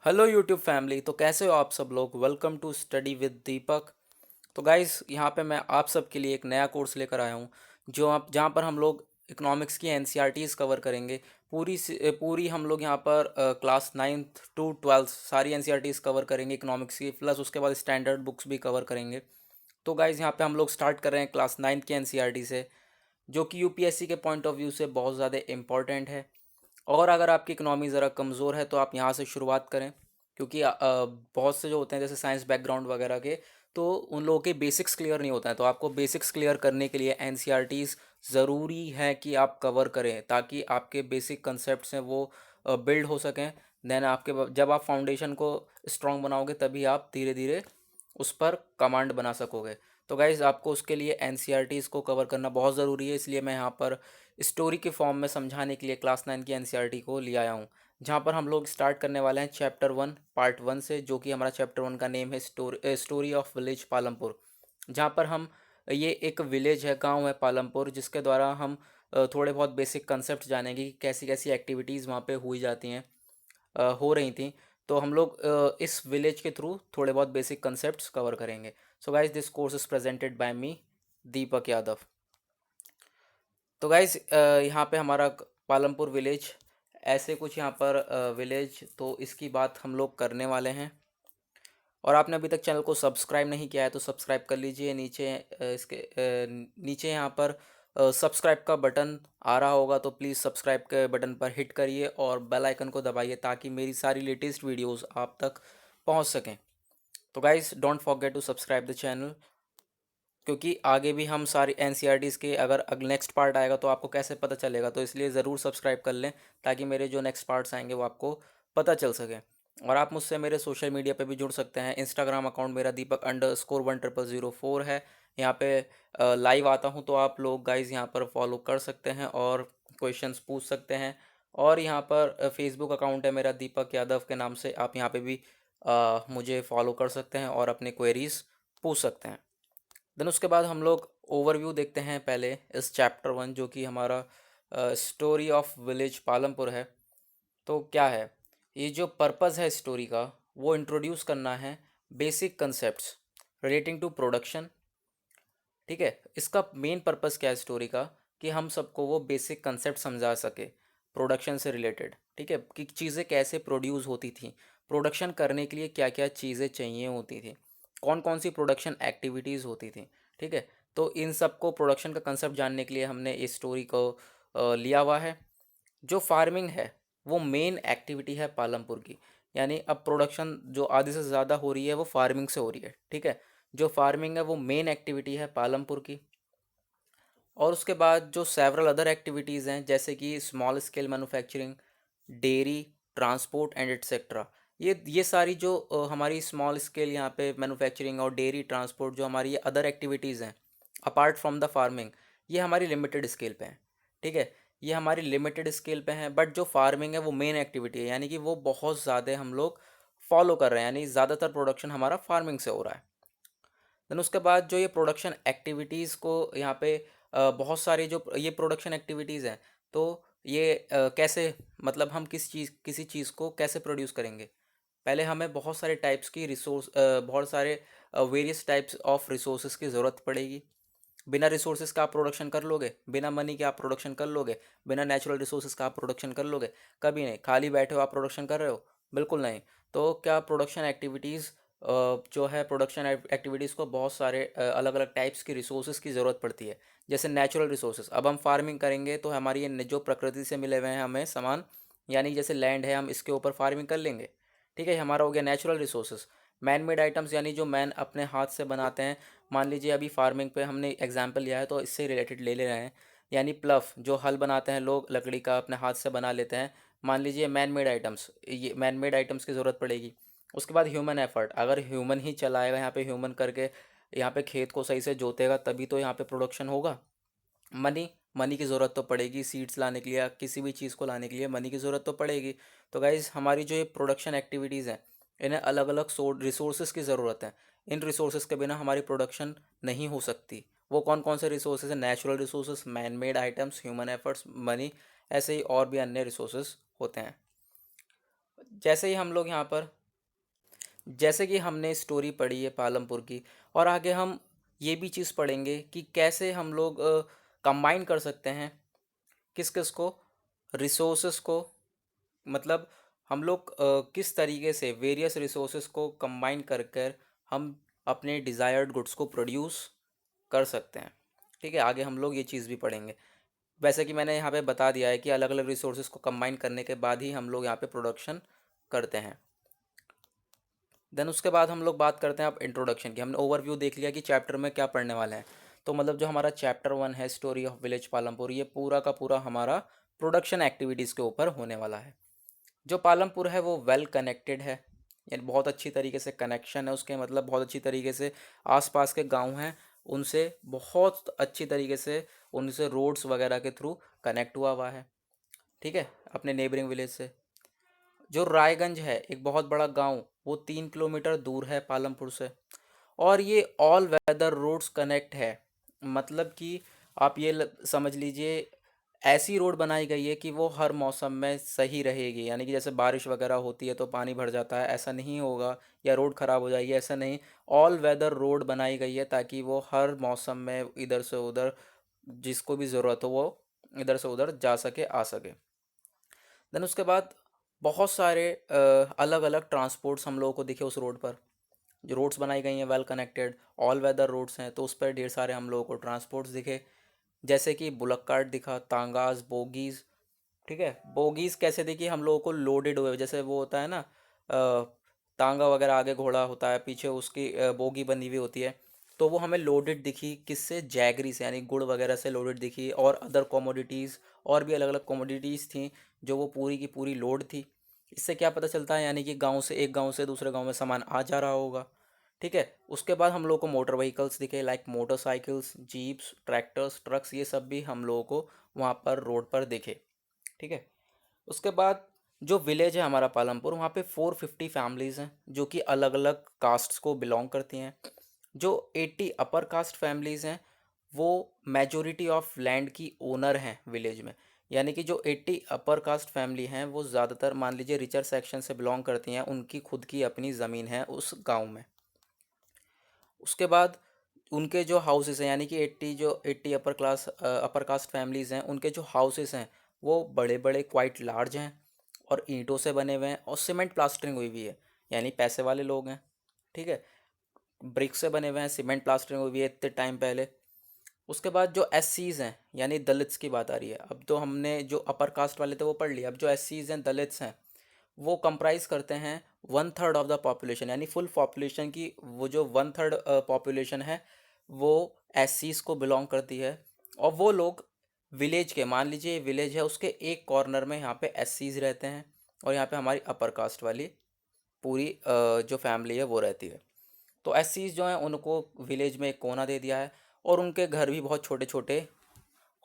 Hello YouTube family. तो कैसे हो आप सब लोग। वेलकम टू स्टडी विद दीपक। तो गाइस यहाँ पे मैं आप सब के लिए एक नया कोर्स लेकर आया हूँ जो आप जहाँ पर हम लोग इकोनॉमिक्स की एनसीईआरटीज़ कवर करेंगे। पूरी हम लोग यहाँ पर क्लास 9th टू 12th सारी एनसीईआरटीज़ कवर करेंगे इकोनॉमिक्स की, प्लस उसके बाद स्टैंडर्ड बुक्स भी कवर करेंगे। तो गाइस यहाँ पे हम लोग स्टार्ट कर रहे हैं क्लास 9th की एनसीईआरटी से, जो कि यूपीएससी के पॉइंट ऑफ व्यू से बहुत ज़्यादा इम्पॉर्टेंट है। और अगर आपकी इकनॉमी ज़रा कमज़ोर है तो आप यहाँ से शुरुआत करें, क्योंकि बहुत से जो होते हैं जैसे साइंस बैकग्राउंड वगैरह के, तो उन लोगों के बेसिक्स क्लियर नहीं होता है। तो आपको बेसिक्स क्लियर करने के लिए एनसीईआरटीज़ ज़रूरी है कि आप कवर करें, ताकि आपके बेसिक कंसेप्ट्स हैं वो बिल्ड हो सकें। देन जब आप फाउंडेशन को स्ट्रॉन्ग बनाओगे तभी आप धीरे धीरे उस पर कमांड बना सकोगे। तो गाइज़ आपको उसके लिए एनसीईआरटीज़ को कवर करना बहुत ज़रूरी है, इसलिए मैं यहाँ पर स्टोरी के फॉर्म में समझाने के लिए क्लास 9 की एनसीईआरटी को ले आया हूँ। जहाँ पर हम लोग स्टार्ट करने वाले हैं चैप्टर 1 पार्ट 1 से, जो कि हमारा चैप्टर 1 का नेम है स्टोरी ऑफ विलेज पालमपुर। जहाँ पर हम ये एक विलेज है, गांव है पालमपुर, जिसके द्वारा हम थोड़े बहुत बेसिक कंसेप्ट जानेंगे कि कैसी कैसी एक्टिविटीज़ वहाँ पे हुई जाती हैं, हो रही थी। तो हम लोग इस विलेज के थ्रू थोड़े बहुत बेसिक कंसेप्ट्स कवर करेंगे। So guys this course is presented by me Deepak Yadav. तो गाइज यहाँ पे हमारा पालमपुर विलेज, ऐसे कुछ यहाँ पर विलेज, तो इसकी बात हम लोग करने वाले हैं। और आपने अभी तक चैनल को सब्सक्राइब नहीं किया है तो सब्सक्राइब कर लीजिए। नीचे नीचे यहाँ पर सब्सक्राइब का बटन आ रहा होगा, तो प्लीज़ सब्सक्राइब के बटन पर हिट करिए और बेल आइकन को दबाइए, ताकि मेरी सारी लेटेस्ट वीडियोस आप तक पहुँच सकें। तो guys don't forget to subscribe the channel, क्योंकि आगे भी हम सारी एनसीईआरटीज़ के अगर नेक्स्ट पार्ट आएगा तो आपको कैसे पता चलेगा, तो इसलिए ज़रूर सब्सक्राइब कर लें, ताकि मेरे जो नेक्स्ट पार्ट्स आएंगे वो आपको पता चल सके। और आप मुझसे मेरे सोशल मीडिया पे भी जुड़ सकते हैं। इंस्टाग्राम अकाउंट मेरा दीपक_1004 है। यहाँ पे लाइव आता हूँ, तो आप लोग गाइज यहाँ पर फॉलो कर सकते हैं और क्वेश्चंस पूछ सकते हैं। और यहाँ पर फेसबुक अकाउंट है मेरा दीपक यादव के नाम से, आप यहाँ पे भी मुझे फॉलो कर सकते हैं और अपने क्वेरीज पूछ सकते हैं। देन उसके बाद हम लोग ओवरव्यू देखते हैं पहले इस चैप्टर 1, जो कि हमारा स्टोरी ऑफ विलेज पालमपुर है। तो क्या है, ये जो पर्पस है स्टोरी का, वो इंट्रोड्यूस करना है basic concepts relating to production. ठीक है, इसका मेन पर्पस क्या है स्टोरी का, कि हम सबको वो बेसिक कंसेप्ट समझा सके प्रोडक्शन से रिलेटेड। ठीक है, कि चीज़ें कैसे प्रोड्यूस होती थी, प्रोडक्शन करने के लिए क्या क्या चीज़ें चाहिए होती थी, कौन कौन सी प्रोडक्शन एक्टिविटीज़ होती थी। ठीक है, तो इन सब को प्रोडक्शन का कंसेप्ट जानने के लिए हमने इस स्टोरी को लिया हुआ है। जो फार्मिंग है वो मेन एक्टिविटी है पालमपुर की, यानी अब प्रोडक्शन जो आधे से ज़्यादा हो रही है वो फार्मिंग से हो रही है। ठीक है, जो फार्मिंग है वो मेन एक्टिविटी है पालमपुर की। और उसके बाद जो सेवरल अदर एक्टिविटीज़ हैं, जैसे कि small scale manufacturing, dairy, transport and etcetera. ये सारी जो हमारी स्मॉल स्केल यहाँ पे मैन्युफैक्चरिंग और डेयरी ट्रांसपोर्ट, जो हमारी ये अदर एक्टिविटीज़ हैं अपार्ट फ्रॉम द फार्मिंग, ये हमारी लिमिटेड स्केल पे हैं। ठीक है, ये हमारी लिमिटेड स्केल पे हैं, बट जो फार्मिंग है वो मेन एक्टिविटी है, यानी कि वो बहुत ज़्यादा हम लोग फॉलो कर रहे हैं, यानी ज़्यादातर प्रोडक्शन हमारा फार्मिंग से हो रहा है। देन उसके बाद जो ये प्रोडक्शन एक्टिविटीज़ को यहाँ पे बहुत सारी जो ये प्रोडक्शन एक्टिविटीज़ हैं, तो ये कैसे, मतलब हम किसी चीज़ को कैसे प्रोड्यूस करेंगे। पहले हमें बहुत सारे टाइप्स की बहुत सारे वेरियस टाइप्स ऑफ रिसोर्सेज की ज़रूरत पड़ेगी। बिना रिसोर्सेज का आप प्रोडक्शन कर लोगे, बिना मनी के आप प्रोडक्शन कर लोगे, बिना नेचुरल रिसोर्सेज का आप प्रोडक्शन कर लोगे? कभी नहीं। खाली बैठे हो आप प्रोडक्शन कर रहे हो? बिल्कुल नहीं। तो क्या प्रोडक्शन एक्टिविटीज़ जो है, प्रोडक्शन एक्टिविटीज़ को बहुत सारे अलग अलग टाइप्स की रिसोर्सेज की ज़रूरत पड़ती है। जैसे नेचुरल रिसोर्सेज, अब हम फार्मिंग करेंगे तो हमारी ये जो प्रकृति से मिले हुए हैं हमें सामान, यानी जैसे लैंड है, हम इसके ऊपर फार्मिंग कर लेंगे। ठीक है, हमारा हो गया natural resources. Man made items, यानी जो मैन अपने हाथ से बनाते हैं। मान लीजिए अभी फार्मिंग पे हमने एग्जाम्पल लिया है तो इससे रिलेटेड ले ले रहे हैं, यानी प्लफ जो हल बनाते हैं लोग लकड़ी का, अपने हाथ से बना लेते हैं। मान लीजिए मैन मेड आइटम्स, ये मैन मेड आइटम्स की ज़रूरत पड़ेगी। उसके बाद ह्यूमन एफर्ट, अगर ह्यूमन ही चलाएगा यहाँ पे, ह्यूमन करके यहाँ पे खेत को सही से जोतेगा तभी तो यहाँ पे प्रोडक्शन होगा। मनी, मनी की ज़रूरत तो पड़ेगी, सीड्स लाने के लिए या किसी भी चीज़ को लाने के लिए मनी की ज़रूरत तो पड़ेगी। तो गाइज़ हमारी जो ये प्रोडक्शन एक्टिविटीज़ हैं, इन्हें अलग अलग रिसोर्सेज की ज़रूरत है। इन रिसोर्सेज के बिना हमारी प्रोडक्शन नहीं हो सकती। वो कौन कौन से रिसोर्सेज हैं? Natural resources, man made items, human efforts, money, ऐसे ही और भी अन्य रिसोर्सेज होते हैं। जैसे ही हम लोग यहाँ पर, जैसे कि हमने स्टोरी पढ़ी है पालमपुर की, और आगे हम ये भी चीज़ पढ़ेंगे कि कैसे हम लोग कंबाइन कर सकते हैं किस किस को, रिसोर्सेस को, मतलब हम लोग किस तरीके से वेरियस रिसोर्सेस को कंबाइन कर कर हम अपने डिज़ायर्ड गुड्स को प्रोड्यूस कर सकते हैं। ठीक है, आगे हम लोग ये चीज़ भी पढ़ेंगे। वैसे कि मैंने यहाँ पे बता दिया है कि अलग अलग रिसोर्सेज को कंबाइन करने के बाद ही हम लोग यहाँ पे प्रोडक्शन करते हैं। देन उसके बाद हम लोग बात करते हैं अब इंट्रोडक्शन की। हमने ओवरव्यू देख लिया कि चैप्टर में क्या पढ़ने वाले हैं। तो मतलब जो हमारा चैप्टर 1 है स्टोरी ऑफ विलेज पालमपुर, ये पूरा का पूरा हमारा प्रोडक्शन एक्टिविटीज़ के ऊपर होने वाला है। जो पालमपुर है वो वेल कनेक्टेड है, यानी बहुत अच्छी तरीके से कनेक्शन है उसके, मतलब बहुत अच्छी तरीके से आसपास के गांव हैं उनसे बहुत अच्छी तरीके से उनसे रोड्स वगैरह के थ्रू कनेक्ट हुआ है। ठीक है, अपने नेबरिंग विलेज से। जो रायगंज है एक बहुत बड़ा गांव, वो 3 किलोमीटर दूर है पालमपुर से, और ये ऑल वेदर रोड्स कनेक्ट है। मतलब कि आप ये समझ लीजिए ऐसी रोड बनाई गई है कि वो हर मौसम में सही रहेगी, यानी कि जैसे बारिश वगैरह होती है तो पानी भर जाता है, ऐसा नहीं होगा, या रोड ख़राब हो जाएगी, ऐसा नहीं। ऑल वेदर रोड बनाई गई है ताकि वो हर मौसम में इधर से उधर जिसको भी ज़रूरत हो वो इधर से उधर जा सके आ सके। देन उसके बाद बहुत सारे अलग अलग ट्रांसपोर्ट्स हम लोगों को दिखे उस रोड पर। जो रोड्स बनाई गई हैं well connected all weather roads हैं, तो उस पर ढेर सारे हम लोगों को ट्रांसपोर्ट्स दिखे, जैसे कि बुलक कार्ट दिखा, तांगास, बोगीज़। ठीक है, बोगीज़ कैसे दिखी, हम लोगों को लोडेड हुए, जैसे वो होता है ना तांगा वगैरह, आगे घोड़ा होता है पीछे उसकी बोगी बनी हुई होती है, तो वो हमें लोडेड दिखी किससे, जैगरी से, यानी गुड़ वगैरह से लोडेड दिखी, और अदर कमोडिटीज़ और भी अलग अलग कमोडिटीज़ थी जो वो पूरी की पूरी लोड थी। इससे क्या पता चलता है, यानी कि गांव से एक गांव से दूसरे गांव में सामान आ जा रहा होगा। ठीक है, उसके बाद हम लोग को मोटर व्हीकल्स दिखे, like motorcycles, jeeps, tractors, trucks, ये सब भी हम लोगों को वहाँ पर रोड पर दिखे। ठीक है, उसके बाद जो विलेज है हमारा पालमपुर, वहाँ पे 450 फैमिलीज़ हैं जो कि अलग अलग कास्ट्स को बिलोंग करती हैं। जो 80 अपर कास्ट फैमिलीज़ हैं वो मेजोरिटी ऑफ लैंड की ओनर हैं विलेज में, यानी कि जो 80 अपर कास्ट फैमिली हैं वो ज़्यादातर मान लीजिए रिचर सेक्शन से बिलोंग करती हैं, उनकी खुद की अपनी ज़मीन है उस गांव में। उसके बाद उनके जो हाउसेस हैं, यानी कि 80 अपर कास्ट फैमिलीज़ हैं, उनके जो हाउसेस हैं वो बड़े बड़े क्वाइट लार्ज हैं, और ईंटों से बने हुए हैं और सीमेंट प्लास्टरिंग हुई हुई है, यानी पैसे वाले लोग हैं। ठीक है, ब्रिक से बने हुए हैं, सीमेंट प्लास्टरिंग हुई हुई है इतने टाइम पहले। उसके बाद जो एससीज हैं, यानी दलित्स की बात आ रही है। अब तो हमने जो अपर कास्ट वाले थे वो पढ़ लिया, अब जो एससीज हैं, दलित्स हैं, वो कंप्राइज करते हैं 1/3 ऑफ द पॉपुलेशन, यानी फुल पॉपुलेशन की वो जो 1/3 पॉपुलेशन है वो एससीज को बिलोंग करती है। और वो लोग विलेज के, मान लीजिए विलेज है उसके एक कॉर्नर में यहाँ पे एससीज रहते हैं, और यहाँ पे हमारी अपर कास्ट वाली पूरी जो फैमिली है वो रहती है। तो एससीज जो हैं उनको विलेज में एक कोना दे दिया है, और उनके घर भी बहुत छोटे छोटे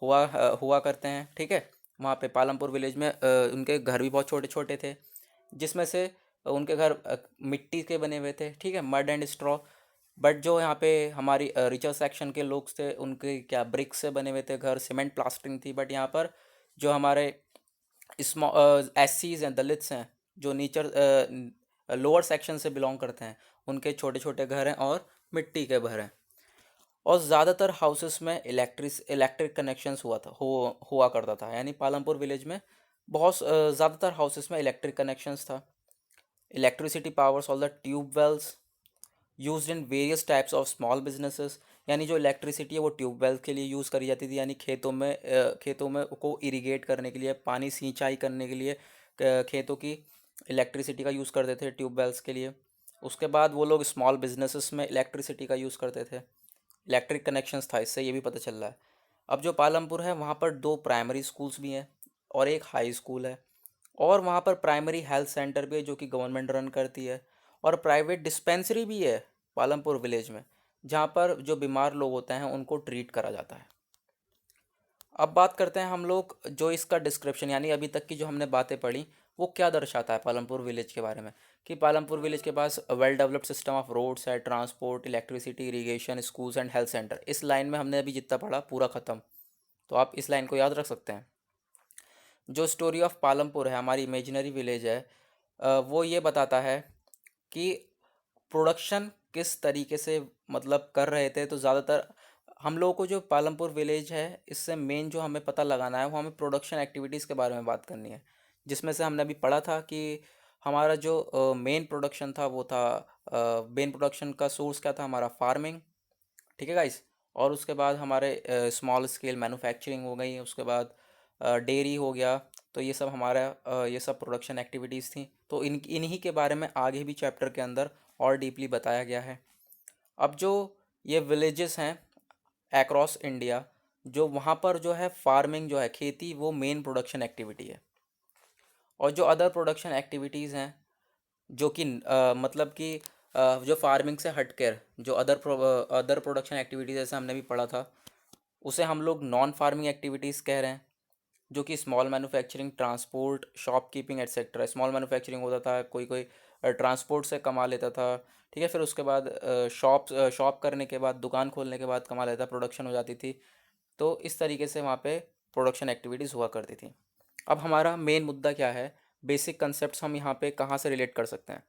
हुआ करते हैं। ठीक है, वहाँ पे पालमपुर विलेज में उनके घर भी बहुत छोटे छोटे थे, जिसमें से उनके घर मिट्टी के बने हुए थे। ठीक है, मड एंड स्ट्रॉ। बट जो यहाँ पे हमारी रिचर सेक्शन के लोग थे उनके क्या ब्रिक्स से बने हुए थे घर, सीमेंट प्लास्टरिंग थी। बट यहाँ पर जो हमारे एस सीज हैं, दलित्स हैं, जो नीचर लोअर सेक्शन से बिलोंग करते हैं, उनके छोटे छोटे घर हैं और मिट्टी के घर हैं। और ज़्यादातर हाउसेस में इलेक्ट्रिक कनेक्शंस हुआ करता था, यानी पालमपुर विलेज में बहुत ज़्यादातर हाउसेस में इलेक्ट्रिक कनेक्शंस था। Electricity powers all the tube wells used in various types of small businesses, यानी जो इलेक्ट्रिसिटी है वो ट्यूब वेल्स के लिए यूज़ करी जाती थी, यानी खेतों में को इरिगेट करने के लिए, पानी सिंचाई करने के लिए खेतों की इलेक्ट्रिसिटी का यूज़ करते थे ट्यूब वेल्स के लिए। उसके बाद वो लोग स्मॉल बिजनेसेस में इलेक्ट्रिसिटी का यूज़ करते थे, इलेक्ट्रिक कनेक्शंस था, इससे ये भी पता चल रहा है। अब जो पालमपुर है वहाँ पर 2 प्राइमरी स्कूल्स भी हैं और एक हाई स्कूल है, और वहाँ पर प्राइमरी हेल्थ सेंटर भी है जो कि गवर्नमेंट रन करती है, और प्राइवेट डिस्पेंसरी भी है पालमपुर विलेज में, जहाँ पर जो बीमार लोग होते हैं उनको ट्रीट करा जाता है। अब बात करते हैं हम लोग जो इसका डिस्क्रिप्शन, यानी अभी तक की जो हमने बातें पढ़ी वो क्या दर्शाता है पालमपुर विलेज के बारे में, कि पालमपुर विलेज के पास well developed system of roads है, transport, electricity, irrigation, schools and health centre. इस लाइन में हमने अभी जितना पढ़ा पूरा ख़त्म, तो आप इस लाइन को याद रख सकते हैं। जो स्टोरी ऑफ पालमपुर है, हमारी इमेजिनरी विलेज है, वो ये बताता है कि प्रोडक्शन किस तरीके से मतलब कर रहे थे। तो ज़्यादातर हम लोगों को जो पालमपुर विलेज है, इससे मेन जो हमें पता लगाना है वो हमें प्रोडक्शन एक्टिविटीज़ के बारे में बात करनी है, जिसमें से हमने अभी पढ़ा था कि हमारा जो मेन प्रोडक्शन था वो था, मेन प्रोडक्शन का सोर्स क्या था, हमारा फार्मिंग। ठीक है गाइस। और उसके बाद हमारे स्मॉल स्केल मैन्युफैक्चरिंग हो गई, उसके बाद डेयरी हो गया। तो ये सब हमारा ये सब प्रोडक्शन एक्टिविटीज़ थी। तो इन्हीं के बारे में आगे भी चैप्टर के अंदर और डीपली बताया गया है। अब जो ये विलेजेस हैं अक्रॉस इंडिया, जो वहाँ पर जो है फार्मिंग जो है, खेती, वो मेन प्रोडक्शन एक्टिविटी है। और जो अदर प्रोडक्शन एक्टिविटीज़ हैं, जो कि मतलब कि जो फार्मिंग से हटकर जो अदर प्रोडक्शन एक्टिविटीज़, जैसे हमने भी पढ़ा था, उसे हम लोग नॉन फार्मिंग एक्टिविटीज़ कह रहे हैं। जो कि small manufacturing, transport, shopkeeping etcetera. Small manufacturing होता था, कोई कोई ट्रांसपोर्ट से कमा लेता था। ठीक है। फिर उसके बाद शॉप करने के बाद, दुकान खोलने के बाद कमा लेता, प्रोडक्शन हो जाती थी। तो इस तरीके से वहाँ पे प्रोडक्शन एक्टिविटीज़ हुआ करती थी। अब हमारा मेन मुद्दा क्या है, बेसिक कंसेप्ट हम यहाँ पे कहाँ से रिलेट कर सकते हैं।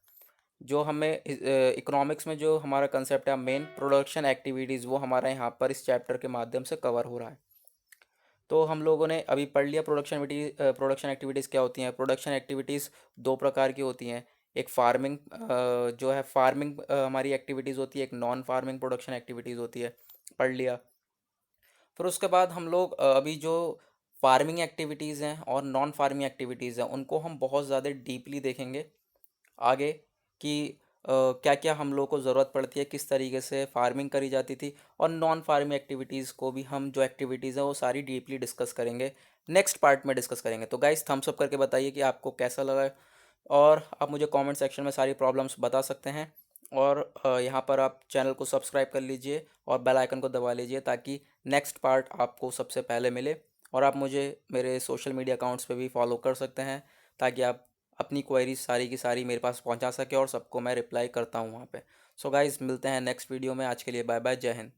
जो हमें इकोनॉमिक्स में जो हमारा कंसेप्ट है मेन प्रोडक्शन एक्टिविटीज़, वो हमारा यहाँ पर इस चैप्टर के माध्यम से कवर हो रहा है। तो हम लोगों ने अभी पढ़ लिया प्रोडक्शन एक्टिविटीज़ क्या होती हैं। प्रोडक्शन एक्टिविटीज़ दो प्रकार की होती हैं। एक फार्मिंग, जो है फार्मिंग हमारी एक्टिविटीज़ होती है, एक नॉन फार्मिंग प्रोडक्शन एक्टिविटीज़ होती है, पढ़ लिया। फिर उसके बाद हम लोग अभी जो फार्मिंग एक्टिविटीज़ हैं और नॉन फार्मिंग एक्टिविटीज़ हैं, उनको हम बहुत ज़्यादा डीपली देखेंगे आगे, कि क्या क्या हम लोग को ज़रूरत पड़ती है, किस तरीके से फार्मिंग करी जाती थी। और नॉन फार्मिंग एक्टिविटीज़ को भी हम, जो एक्टिविटीज़ हैं वो सारी डीपली डिस्कस करेंगे, नेक्स्ट पार्ट में डिस्कस करेंगे। तो गाइस थम्स अप करके बताइए कि आपको कैसा लगा है। और आप मुझे कमेंट सेक्शन में सारी प्रॉब्लम्स बता सकते हैं। और यहाँ पर आप चैनल को सब्सक्राइब कर लीजिए और बेल आइकन को दबा लीजिए, ताकि नेक्स्ट पार्ट आपको सबसे पहले मिले। और आप मुझे मेरे सोशल मीडिया अकाउंट्स पे भी फॉलो कर सकते हैं, ताकि आप अपनी क्वेरीज सारी की सारी मेरे पास पहुंचा सके, और सबको मैं रिप्लाई करता हूं वहाँ पे। सो गाइज़, मिलते हैं नेक्स्ट वीडियो में। आज के लिए बाय बाय, जय हिंद।